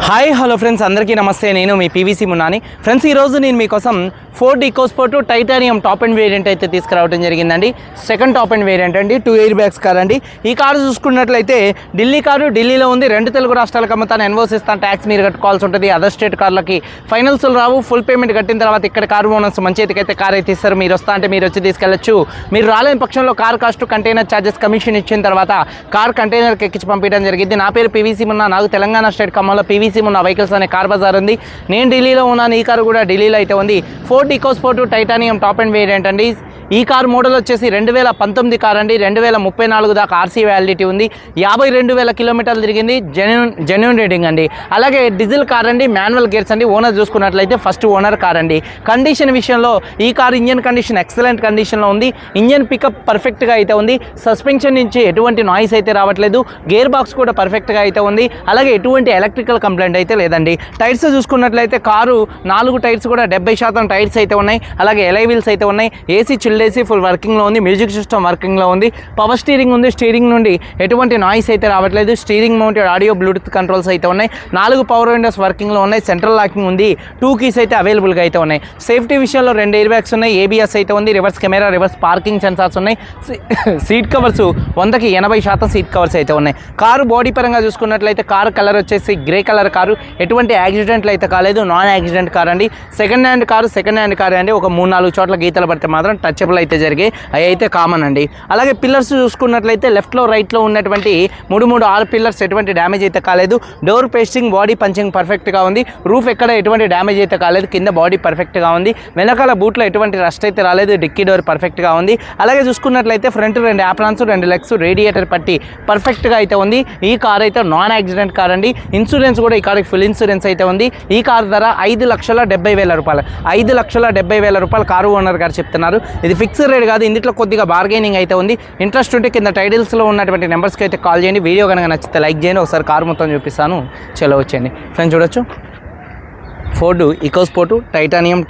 Hi hello friends, అందరికీ నమస్తే. నేను మీ పీవీసీ మున్నాని. ఫ్రెండ్స్, ఈరోజు నేను మీకోసం Ford EcoSport titanium top and variant అయితే తీసుకురావడం జరిగిందండి. సెకండ్ టాప్ అండ్ వేరియంట్ అండి, 2 ఎయిర్ బ్యాగ్స్ కార్ అండి. ఈ కారు చూసుకున్నట్లయితే ఢిల్లీ కారు, ఢిల్లీలో ఉంది. 2 తెలుగు రాష్ట్రాలకు అమ్ముతాను, ఎన్ఓసి ఇస్తాను, ట్యాక్స్ మీరు కట్టుకోవాల్సి ఉంటుంది. అదర్ స్టేట్ కార్లకి ఫైనల్స్ రావు. ఫుల్ పేమెంట్ కట్టిన తర్వాత ఇక్కడ కారు ఓనర్స్ మంచి అయితే కార్ అయితే ఇస్తారు. మీరు వస్తా అంటే మీరు వచ్చి తీసుకెళ్ళచ్చు. మీరు రాలేని పక్షంలో car cost, container charges, commission ఇచ్చిన తర్వాత కార్ కంటైనర్కి ఎక్కించి పంపించడం జరిగింది. నా పేరు పీవీసీ మున్నా. నాకు తెలంగాణ స్టేట్ ఖమ్మంలో పీవీసీ మున్నా వెహికల్స్ అనే కార్ బజార్ ఉంది. నేను ఢిల్లీలో ఉన్నాను. ఈ కారు కూడా ఢిల్లీలో అయితే ఉంది. Ford EcoSport titanium top and variant అండి. ఈ కార్ మోడల్ వచ్చేసి 2019 కార్ అండి. 2034 దాకా ఆర్సీ వ్యాలిడిటీ ఉంది. 52,000 కిలోమీటర్లు తిరిగింది. జెన్యూన్ రేటింగ్ అండి. అలాగే డీజిల్ కార్ అండి, మాన్యువల్ గేర్స్ అండి. ఓనర్ చూసుకున్నట్లయితే ఫస్ట్ ఓనర్ కార్ అండి. కండిషన్ విషయంలో ఈ కార్ ఇంజన్ కండిషన్ ఎక్సలెంట్ కండిషన్లో ఉంది. ఇంజన్ పికప్ పర్ఫెక్ట్గా అయితే ఉంది. సస్పెన్షన్ నుంచి ఎటువంటి నాయిస్ అయితే రావట్లేదు. గేర్ బాక్స్ కూడా పర్ఫెక్ట్గా అయితే ఉంది. అలాగే ఎటువంటి ఎలక్ట్రికల్ కంప్లైంట్ అయితే లేదండి. టైర్స్ చూసుకున్నట్లయితే కారు 4 టైర్స్ కూడా 70% టైర్స్ అయితే ఉన్నాయి. అలాగే ఎలై వీల్స్ అయితే ఉన్నాయి. ఏసీ ఏసీ ఫుల్ వర్కింగ్లో ఉంది. మ్యూజిక్ సిస్టమ్ వర్కింగ్లో ఉంది. పవర్ స్టీరింగ్ ఉంది. స్టీరింగ్ నుండి ఎటువంటి నాయిస్ అయితే రావట్లేదు. Steering mounted audio Bluetooth controls అయితే ఉన్నాయి. 4 పవర్ విండోస్ వర్కింగ్లో ఉన్నాయి. సెంట్రల్ లాకింగ్ ఉంది. 2 కీస్ అయితే అవైలబుల్గా అయితే ఉన్నాయి. సేఫ్టీ విషయంలో 2 ఎయిర్ బ్యాగ్స్ ఉన్నాయి. ఏబిఎస్ అయితే ఉంది. Reverse camera, reverse parking sensors ఉన్నాయి. సీట్ కవర్స్ 100కి 80% సీట్ కవర్స్ అయితే ఉన్నాయి. కారు బాడీ పరంగా చూసుకున్నట్లయితే కారు కలర్ వచ్చేసి గ్రే కలర్ కారు. ఎటువంటి యాక్సిడెంట్లు అయితే కాలేదు. నాన్ యాక్సిడెంట్ కార్ అండి. సెకండ్ హ్యాండ్ కారు అండి. ఒక 3-4 చోట్ల గీతలు పడితే మాత్రం టచ్అబుల్ అయితే జరిగాయి. అవి అయితే కామన్ అండి. అలాగే పిల్లర్స్ చూసుకున్నట్లయితే లెఫ్ట్లో రైట్లో ఉన్నటువంటి 6 పిల్లర్స్ ఎటువంటి డ్యామేజ్ అయితే కాలేదు. డోర్ పేస్టింగ్, బాడీ పంచింగ్ పర్ఫెక్ట్గా ఉంది. రూఫ్ ఎక్కడ ఎటువంటి డ్యామేజ్ అయితే కాలేదు. కింద బాడీ పర్ఫెక్ట్గా ఉంది. వెనకాల బూట్లో ఎటువంటి రస్ట్ అయితే రాలేదు. డిక్కీ డోర్ పర్ఫెక్ట్గా ఉంది. అలాగే చూసుకున్నట్లయితే ఫ్రంట్ 2 యాప్రాన్స్, 2 లెగ్స్, రేడియేటర్ పట్టి పర్ఫెక్ట్గా అయితే ఉంది. ఈ కార్ అయితే నాన్ యాక్సిడెంట్ కార్ అండి. ఇన్సూరెన్స్ కూడా ఈ కార్కి ఫుల్ ఇన్సూరెన్స్ అయితే ఉంది. ఈ కార్ ధర 5,70,000 రూపాయలు. 5,70,000 రూపాయలు కారు ఓనర్ గారు చెప్తున్నారు. ఇది ఫిక్స్డ్ రేట్ కాదు. ఇందులో కొద్దిగా బార్గెనింగ్ అయితే ఉంది. ఇంట్రెస్ట్ ఉంటే కింద టైటిల్స్లో ఉన్నటువంటి నెంబర్స్కి అయితే కాల్ చేయండి. వీడియో కనుక నచ్చితే లైక్ చేయండి. ఒకసారి కారు మొత్తం చూపిస్తాను. చలో వచ్చేయండి ఫ్రెండ్స్. చూడొచ్చు, Ford EcoSport titanium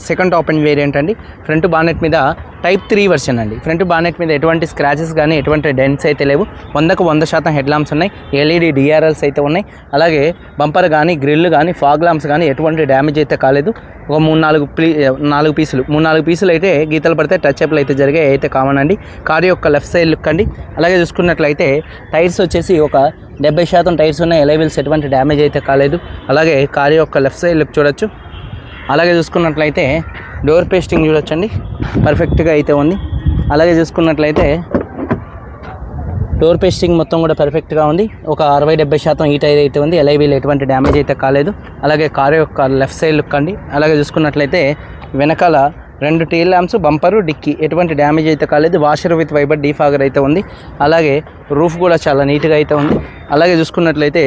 second top and variant అండి. ఫ్రంట్ బానెట్ మీద టైప్ 3 వర్షన్ అండి. ఫ్రంట్ బానెట్ మీద ఎటువంటి స్క్రాచెస్ కానీ ఎటువంటి డెంట్స్ అయితే లేవు. 100కు 100% హెడ్ ల్యాంప్స్ ఉన్నాయి. ఎల్ఈడి డిఆర్ఎల్స్ అయితే ఉన్నాయి. అలాగే బంపర్ కానీ, గ్రిల్ కానీ, ఫాగ్ ల్యాంప్స్ కానీ ఎటువంటి డ్యామేజ్ అయితే కాలేదు. ఒక 3-4 పీసులు అయితే గీతలు పడితే టచ్అప్లు అయితే జరిగాయి. అయితే కామన్ అండి. కారు యొక్క లెఫ్ట్ సైడ్ లుక్ అండి. అలాగే చూసుకున్నట్లయితే టైర్స్ వచ్చేసి ఒక 70% టైర్స్ ఉన్నాయి. ఎలై వీల్స్ ఎటువంటి డ్యామేజ్ అయితే కాలేదు. అలాగే కారు యొక్క లెఫ్ట్ సైడ్ లుక్ చూడొచ్చు. అలాగే చూసుకున్నట్లయితే డోర్ పేస్టింగ్ చూడొచ్చండి, పర్ఫెక్ట్గా అయితే ఉంది. అలాగే చూసుకున్నట్లయితే డోర్ పేస్టింగ్ మొత్తం కూడా పర్ఫెక్ట్గా ఉంది. ఒక 60-70% ఈ టైర్ అయితే ఉంది. ఎలై వీల్ ఎటువంటి డ్యామేజ్ అయితే కాలేదు. అలాగే కారు యొక్క లెఫ్ట్ సైడ్ లుక్ అండి. అలాగే చూసుకున్నట్లయితే వెనకాల 2 టెయిల్ ల్యాంప్స్, బంపరు, డిక్కీ ఎటువంటి డ్యామేజ్ అయితే కాలేదు. వాషర్ విత్ వైబర్ డీఫాగర్ అయితే ఉంది. అలాగే రూఫ్ కూడా చాలా నీట్గా అయితే ఉంది. అలాగే చూసుకున్నట్లయితే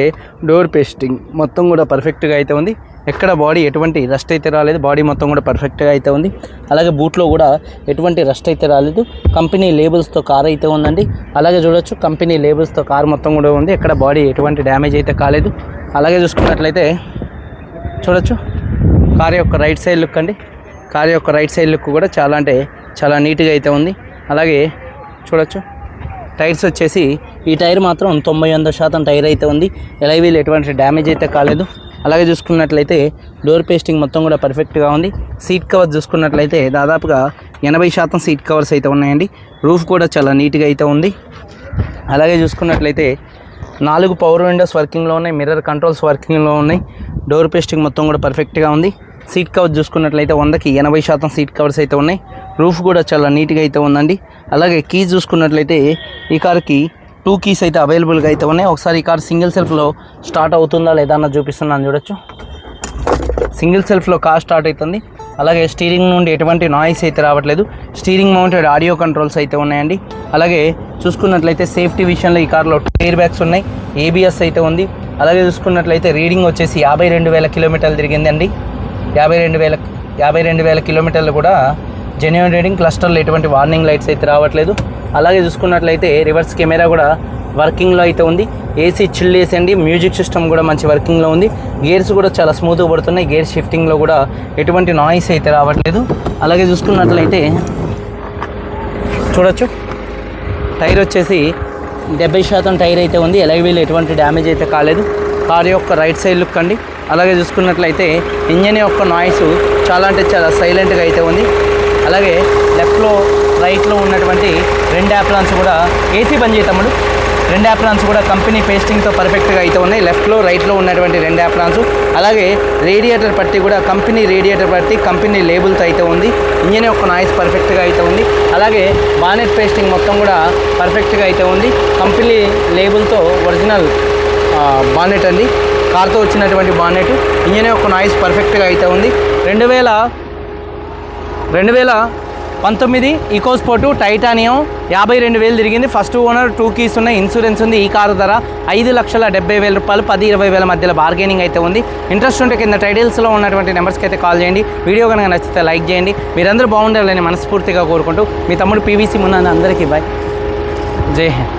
డోర్ పేస్టింగ్ మొత్తం కూడా పర్ఫెక్ట్గా అయితే ఉంది. ఎక్కడ బాడీ ఎటువంటి రస్ట్ అయితే రాలేదు. బాడీ మొత్తం కూడా పర్ఫెక్ట్గా అయితే ఉంది. అలాగే బూట్లో కూడా ఎటువంటి రస్ట్ అయితే రాలేదు. కంపెనీ లేబుల్స్తో కార్ అయితే ఉందండి. అలాగే చూడొచ్చు, కంపెనీ లేబుల్స్తో కార్ మొత్తం కూడా ఉంది. ఎక్కడ బాడీ ఎటువంటి డ్యామేజ్ అయితే కాలేదు. అలాగే చూసుకున్నట్లయితే చూడొచ్చు, కార్ యొక్క రైట్ సైడ్ లుక్ అండి. కార్ యొక్క రైట్ సైడ్ లుక్ కూడా చాలా నీట్గా అయితే ఉంది. అలాగే చూడొచ్చు, టైర్స్ వచ్చేసి ఈ టైర్ మాత్రం 90-100% టైర్ అయితే ఉంది. ఎలై వీల్ ఎటువంటి డ్యామేజ్ అయితే కాలేదు. అలాగే చూసుకున్నట్లయితే డోర్ పేస్టింగ్ మొత్తం కూడా పర్ఫెక్ట్గా ఉంది. సీట్ కవర్స్ చూసుకున్నట్లయితే దాదాపుగా 80% సీట్ కవర్స్ అయితే ఉన్నాయండి. రూఫ్ కూడా చాలా నీట్గా అయితే ఉంది. అలాగే చూసుకున్నట్లయితే 4 పవర్ విండోస్ వర్కింగ్లో ఉన్నాయి. మిర్రర్ కంట్రోల్స్ వర్కింగ్లో ఉన్నాయి. డోర్ పేస్టింగ్ మొత్తం కూడా పర్ఫెక్ట్గా ఉంది. సీట్ కవర్స్ చూసుకున్నట్లయితే 100కి 80% సీట్ కవర్స్ అయితే ఉన్నాయి. రూఫ్ కూడా చాలా నీట్గా అయితే ఉందండి. అలాగే కీస్ చూసుకున్నట్లయితే ఈ కార్కి 2 కీస్ అయితే అవైలబుల్గా అయితే ఉన్నాయి. ఒకసారి ఈ కార్ సింగిల్ సెల్ఫ్లో స్టార్ట్ అవుతుందా లేదా అన్నది చూపిస్తున్నాను. చూడొచ్చు, సింగిల్ సెల్ఫ్లో కార్ స్టార్ట్ అవుతుంది. అలాగే స్టీరింగ్ నుండి ఎటువంటి నాయిస్ అయితే రావట్లేదు. స్టీరింగ్ మౌంటెడ్ ఆడియో కంట్రోల్స్ అయితే ఉన్నాయండి. అలాగే చూసుకున్నట్లయితే సేఫ్టీ విషయంలో ఈ కార్లో 2 ఎయిర్ బ్యాగ్స్ ఉన్నాయి. ఏబిఎస్ అయితే ఉంది. అలాగే చూసుకున్నట్లయితే రీడింగ్ వచ్చేసి 52,000 కిలోమీటర్లు తిరిగిందండి. 52,000 కిలోమీటర్లు కూడా జెన్యూన్ రీడింగ్. క్లస్టర్లో ఎటువంటి వార్నింగ్ లైట్స్ అయితే రావట్లేదు. అలాగే చూసుకున్నట్లయితే రివర్స్ కెమెరా కూడా వర్కింగ్లో అయితే ఉంది. ఏసీ చిల్ ఏసీ అండి. మ్యూజిక్ సిస్టమ్ కూడా మంచి వర్కింగ్లో ఉంది. గేర్స్ కూడా చాలా స్మూత్గా పడుతున్నాయి. గేర్ షిఫ్టింగ్లో కూడా ఎటువంటి నాయిస్ అయితే రావట్లేదు. అలాగే చూసుకున్నట్లయితే చూడొచ్చు, టైర్ వచ్చేసి 70% టైర్ అయితే ఉంది. ఎలై వీల్ ఎటువంటి డ్యామేజ్ అయితే కాలేదు. కార్ యొక్క రైట్ సైడ్ లుక్ అండి. అలాగే చూసుకున్నట్లయితే ఇంజన్ యొక్క నాయిస్ చాలా అంటే చాలా సైలెంట్గా అయితే ఉంది. అలాగే లెఫ్ట్లో రైట్లో ఉన్నటువంటి 2 యాప్రాన్స్ కూడా ఏసీ బంద్ చేయి తమ్ముడు. 2 యాప్రాన్స్ కూడా కంపెనీ పేస్టింగ్తో పర్ఫెక్ట్గా అయితే ఉన్నాయి. లెఫ్ట్లో రైట్లో ఉన్నటువంటి 2 యాప్రాన్స్. అలాగే రేడియేటర్ పట్టి కూడా కంపెనీ రేడియేటర్ పట్టి కంపెనీ లేబుల్తో అయితే ఉంది. ఇంజన్ యొక్క నాయిస్ పర్ఫెక్ట్గా అయితే ఉంది. అలాగే బానెట్ పేస్టింగ్ మొత్తం కూడా పర్ఫెక్ట్గా అయితే ఉంది. కంపెనీ లేబుల్తో ఒరిజినల్ బానెట్ అండి, కార్తో వచ్చినటువంటి బానెట్. ఇంజన్ యొక్క నాయిస్ పర్ఫెక్ట్గా అయితే ఉంది. 2019 ఈకోస్పోర్టు టైటానియం 52,000 తిరిగింది. ఫస్ట్ ఓనర్, 2 కీస్ ఉన్నాయి, ఇన్సూరెన్స్ ఉంది. ఈ కారు ధర 5,70,000 రూపాయలు, 10-20,000 మధ్యలో బార్గెనింగ్ అయితే ఉంది. ఇంట్రెస్ట్ ఉంటే కింద టైటిల్స్లో ఉన్నటువంటి నెంబర్స్కి అయితే కాల్ చేయండి. వీడియో కనుక నచ్చితే లైక్ చేయండి. మీరందరూ బాగుండాలని మనస్ఫూర్తిగా కోరుకుంటూ మీ తమ్ముడు పీవీసీ మున్నా అందరికీ బాయ్. జై హింద్.